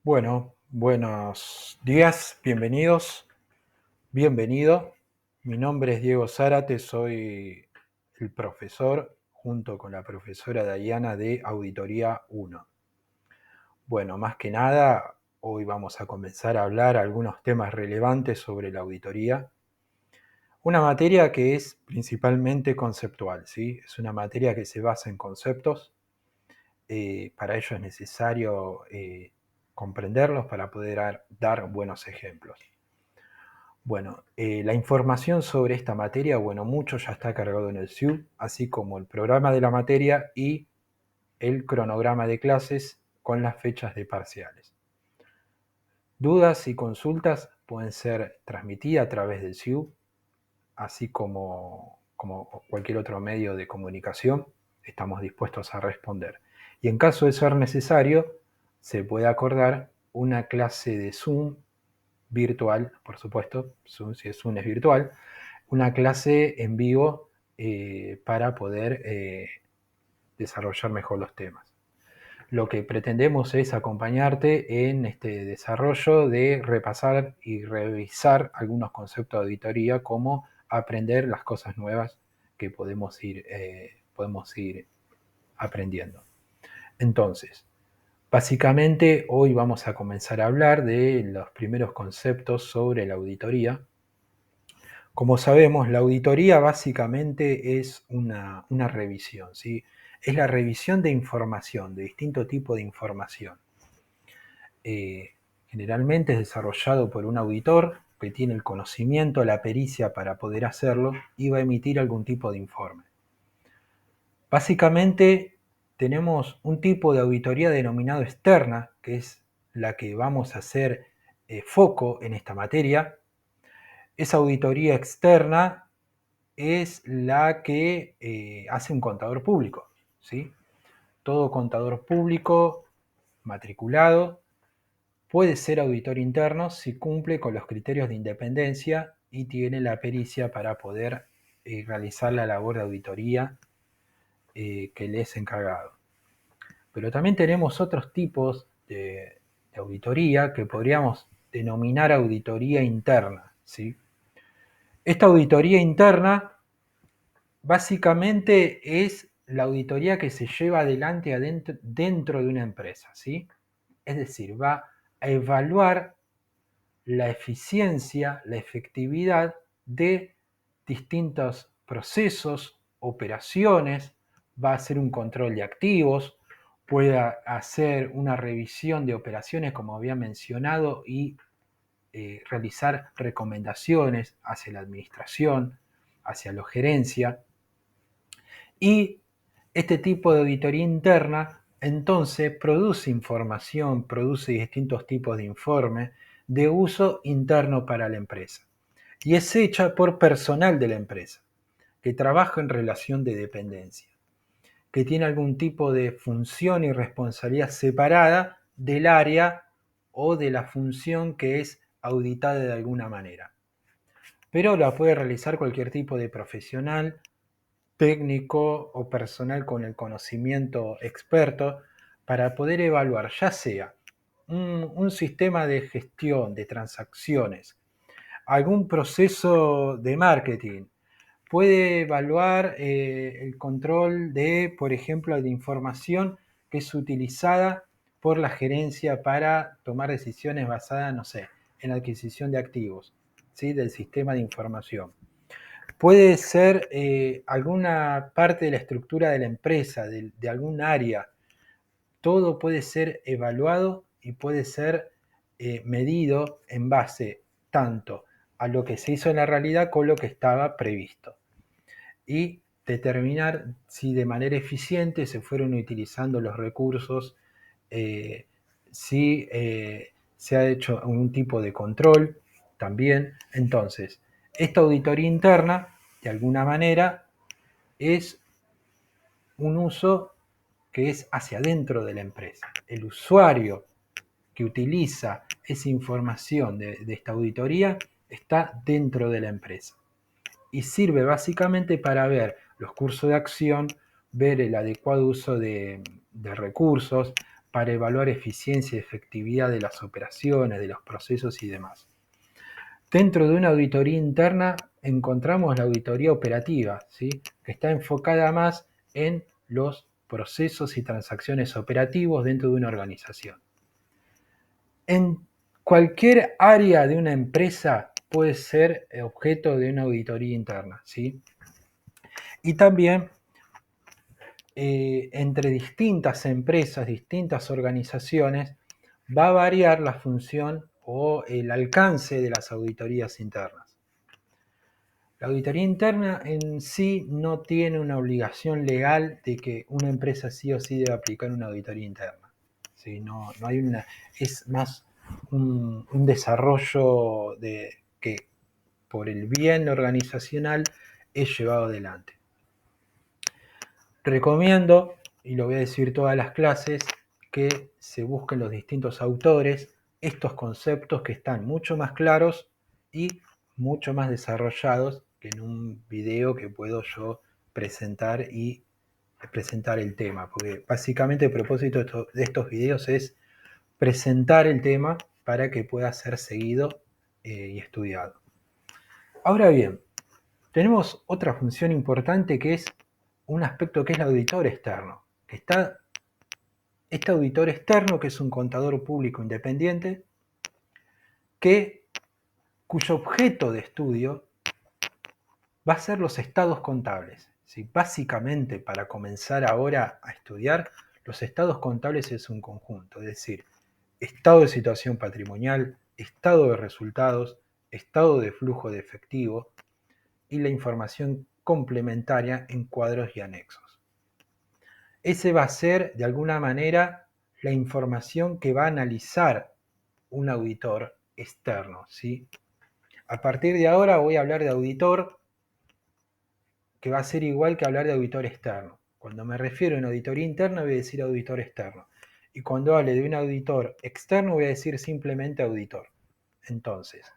Bueno, buenos días, bienvenido. Mi nombre es Diego Zárate, soy el profesor junto con la profesora Dayana de Auditoría 1. Bueno, más que nada, hoy vamos a comenzar a hablar algunos temas relevantes sobre la auditoría. Una materia que es principalmente conceptual, ¿sí? Es una materia que se basa en conceptos. Para ello es necesario comprenderlos para poder dar buenos ejemplos. Bueno, la información sobre esta materia, bueno, mucho ya está cargado en el SIU, así como el programa de la materia y el cronograma de clases con las fechas de parciales. Dudas y consultas pueden ser transmitidas a través del SIU, así como cualquier otro medio de comunicación, estamos dispuestos a responder. Y en caso de ser necesario, se puede acordar una clase de Zoom virtual, por supuesto, Zoom, si es Zoom es virtual, una clase en vivo para poder desarrollar mejor los temas. Lo que pretendemos es acompañarte en este desarrollo de repasar y revisar algunos conceptos de auditoría, como aprender las cosas nuevas que podemos ir aprendiendo. Entonces, básicamente hoy vamos a comenzar a hablar de los primeros conceptos sobre la auditoría. Como sabemos, la auditoría básicamente es una revisión, ¿sí? Es la revisión de información, de distinto tipo de información. Generalmente es desarrollado por un auditor que tiene el conocimiento, la pericia para poder hacerlo y va a emitir algún tipo de informe. Básicamente tenemos un tipo de auditoría denominado externa, que es la que vamos a hacer foco en esta materia. Esa auditoría externa es la que hace un contador público, ¿sí? Todo contador público matriculado puede ser auditor interno si cumple con los criterios de independencia y tiene la pericia para poder realizar la labor de auditoría que le es encargado. Pero también tenemos otros tipos de auditoría que podríamos denominar auditoría interna, ¿sí? Esta auditoría interna básicamente es la auditoría que se lleva adelante dentro de una empresa, ¿sí? Es decir, va a evaluar la eficiencia, la efectividad de distintos procesos, operaciones, va a hacer un control de activos, puede hacer una revisión de operaciones, como había mencionado, y realizar recomendaciones hacia la administración, hacia la gerencia. Y este tipo de auditoría interna entonces produce información, produce distintos tipos de informes de uso interno para la empresa. Y es hecha por personal de la empresa, que trabaja en relación de dependencia, que tiene algún tipo de función y responsabilidad separada del área o de la función que es auditada de alguna manera. Pero la puede realizar cualquier tipo de profesional, técnico o personal con el conocimiento experto, para poder evaluar ya sea un sistema de gestión de transacciones, algún proceso de marketing, puede evaluar el control de, por ejemplo, de información que es utilizada por la gerencia para tomar decisiones basadas, no sé, en la adquisición de activos, ¿sí? Del sistema de información. Puede ser alguna parte de la estructura de la empresa, de algún área. Todo puede ser evaluado y puede ser medido en base tanto a lo que se hizo en la realidad con lo que estaba previsto. Y determinar si de manera eficiente se fueron utilizando los recursos, si se ha hecho un tipo de control también. Entonces, esta auditoría interna, de alguna manera, es un uso que es hacia adentro de la empresa. El usuario que utiliza esa información de esta auditoría está dentro de la empresa y sirve básicamente para ver los cursos de acción, ver el adecuado uso de recursos, para evaluar eficiencia y efectividad de las operaciones, de los procesos y demás. Dentro de una auditoría interna encontramos la auditoría operativa, ¿sí? Que está enfocada más en los procesos y transacciones operativos dentro de una organización. En cualquier área de una empresa puede ser objeto de una auditoría interna, ¿sí? Y también entre distintas empresas, distintas organizaciones, va a variar la función o el alcance de las auditorías internas. La auditoría interna en sí no tiene una obligación legal de que una empresa sí o sí debe aplicar una auditoría interna. ¿Sí? No hay una, es más un desarrollo que por el bien organizacional es llevado adelante. Recomiendo, y lo voy a decir todas las clases, que se busquen los distintos autores estos conceptos que están mucho más claros y mucho más desarrollados que en un video que puedo yo presentar y presentar el tema, porque básicamente el propósito de estos videos es presentar el tema para que pueda ser seguido y estudiado. Ahora bien, tenemos otra función importante que es un aspecto que es el auditor externo. Está este auditor externo, que es un contador público independiente, cuyo objeto de estudio va a ser los estados contables. ¿Sí? Básicamente, para comenzar ahora a estudiar, los estados contables es un conjunto, es decir, estado de situación patrimonial, estado de resultados, estado de flujo de efectivo y la información complementaria en cuadros y anexos. Ese va a ser, de alguna manera, la información que va a analizar un auditor externo, ¿sí? A partir de ahora voy a hablar de auditor, que va a ser igual que hablar de auditor externo. Cuando me refiero a una auditoría interna voy a decir auditor externo. Y cuando hable de un auditor externo voy a decir simplemente auditor. Entonces,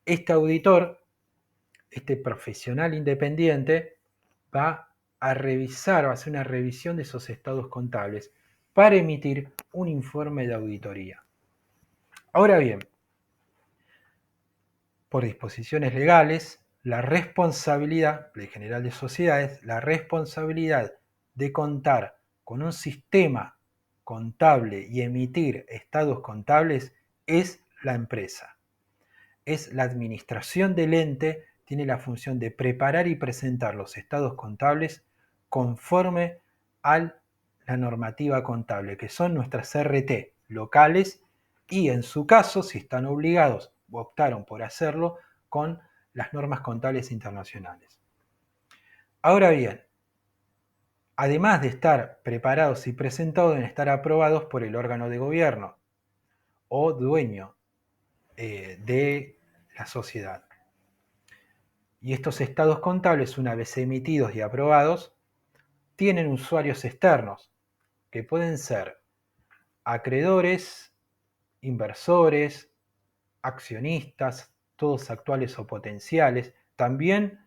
este auditor, este profesional independiente, va a revisar, va a hacer una revisión de esos estados contables para emitir un informe de auditoría. Ahora bien, por disposiciones legales, la responsabilidad, Ley General de Sociedades, la responsabilidad de contar con un sistema contable y emitir estados contables es la empresa. Es la administración del ente, tiene la función de preparar y presentar los estados contables conforme a la normativa contable, que son nuestras RT locales y en su caso, si están obligados o optaron por hacerlo, con las normas contables internacionales. Ahora bien, además de estar preparados y presentados, deben estar aprobados por el órgano de gobierno o dueño de la sociedad. Y estos estados contables, una vez emitidos y aprobados, tienen usuarios externos, que pueden ser acreedores, inversores, accionistas, todos actuales o potenciales, también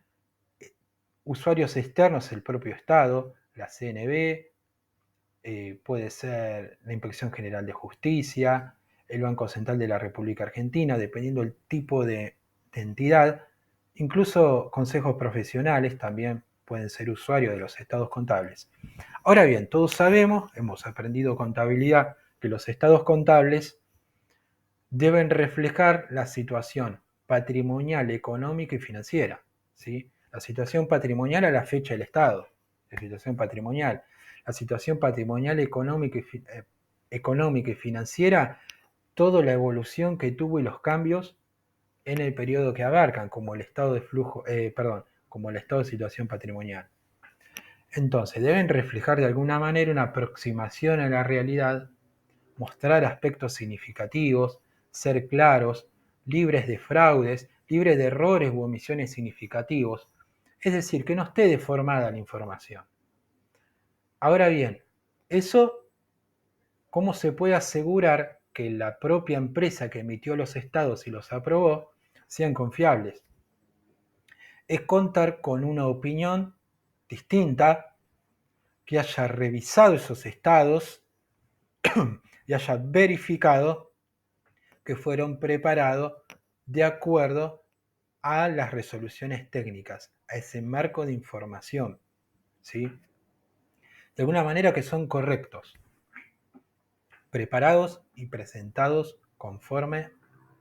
usuarios externos, el propio Estado, la CNB, puede ser la Inspección General de Justicia, el Banco Central de la República Argentina, dependiendo del tipo de entidad. Incluso consejos profesionales también pueden ser usuarios de los estados contables. Ahora bien, todos sabemos, hemos aprendido contabilidad, que los estados contables deben reflejar la situación patrimonial, económica y financiera, ¿sí? La situación patrimonial a la fecha del Estado, la situación patrimonial. La situación patrimonial, económica y financiera, toda la evolución que tuvo y los cambios en el periodo que abarcan, como el estado de flujo, como el estado de situación patrimonial. Entonces, deben reflejar de alguna manera una aproximación a la realidad, mostrar aspectos significativos, ser claros, libres de fraudes, libres de errores u omisiones significativos, es decir, que no esté deformada la información. Ahora bien, eso, ¿cómo se puede asegurar que la propia empresa que emitió los estados y los aprobó sean confiables? Es contar con una opinión distinta que haya revisado esos estados y haya verificado que fueron preparados de acuerdo a las resoluciones técnicas, a ese marco de información, ¿sí? De alguna manera que son correctos, preparados y presentados conforme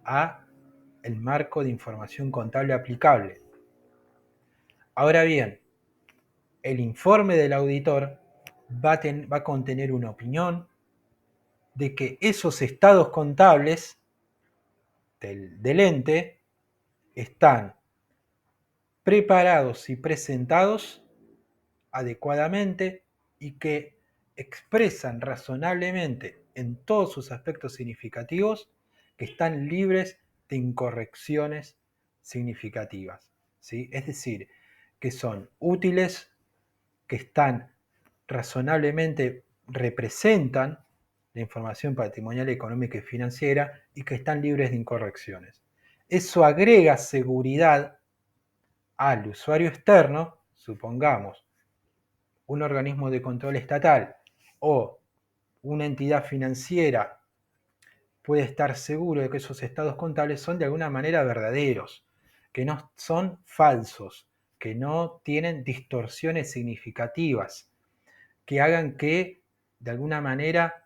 a el marco de información contable aplicable. Ahora bien, el informe del auditor va a contener una opinión de que esos estados contables del ente están preparados y presentados adecuadamente y que expresan razonablemente en todos sus aspectos significativos que están libres de incorrecciones significativas, ¿sí? Es decir, que son útiles, que están razonablemente, representan la información patrimonial, económica y financiera y que están libres de incorrecciones. Eso agrega seguridad al usuario externo, supongamos, un organismo de control estatal o una entidad financiera puede estar seguro de que esos estados contables son de alguna manera verdaderos, que no son falsos, que no tienen distorsiones significativas, que hagan que de alguna manera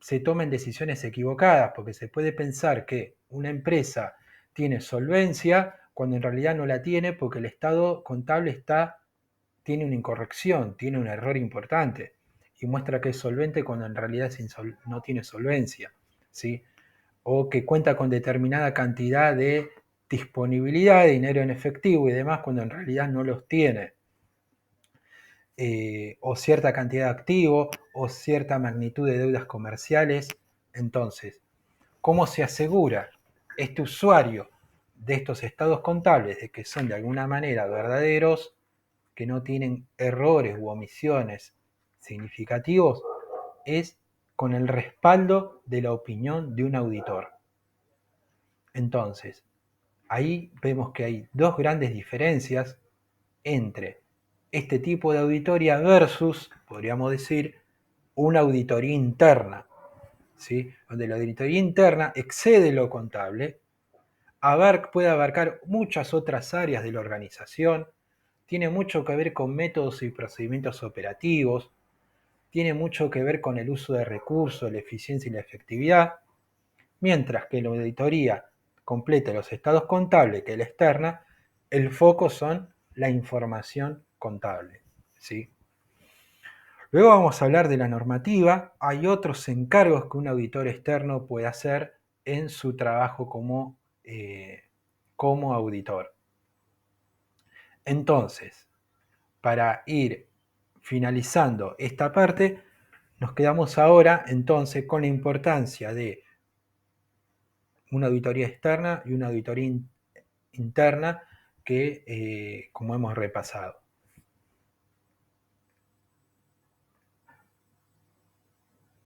se tomen decisiones equivocadas, porque se puede pensar que una empresa tiene solvencia cuando en realidad no la tiene porque el estado contable tiene una incorrección, tiene un error importante y muestra que es solvente cuando en realidad no tiene solvencia, ¿sí? O que cuenta con determinada cantidad de disponibilidad de dinero en efectivo y demás cuando en realidad no los tiene. O cierta cantidad de activos o cierta magnitud de deudas comerciales. Entonces, ¿cómo se asegura este usuario de estos estados contables de que son de alguna manera verdaderos, que no tienen errores u omisiones significativos? Es con el respaldo de la opinión de un auditor. Entonces, ahí vemos que hay dos grandes diferencias entre este tipo de auditoría versus, podríamos decir, una auditoría interna, ¿sí? Donde la auditoría interna excede lo contable, puede abarcar muchas otras áreas de la organización, tiene mucho que ver con métodos y procedimientos operativos, tiene mucho que ver con el uso de recursos, la eficiencia y la efectividad, mientras que la auditoría completa los estados contables, que es la externa, el foco son la información contable, ¿sí? Luego vamos a hablar de la normativa. Hay otros encargos que un auditor externo puede hacer en su trabajo como auditor. Entonces, para ir finalizando esta parte, nos quedamos ahora entonces con la importancia de una auditoría externa y una auditoría interna que, como hemos repasado.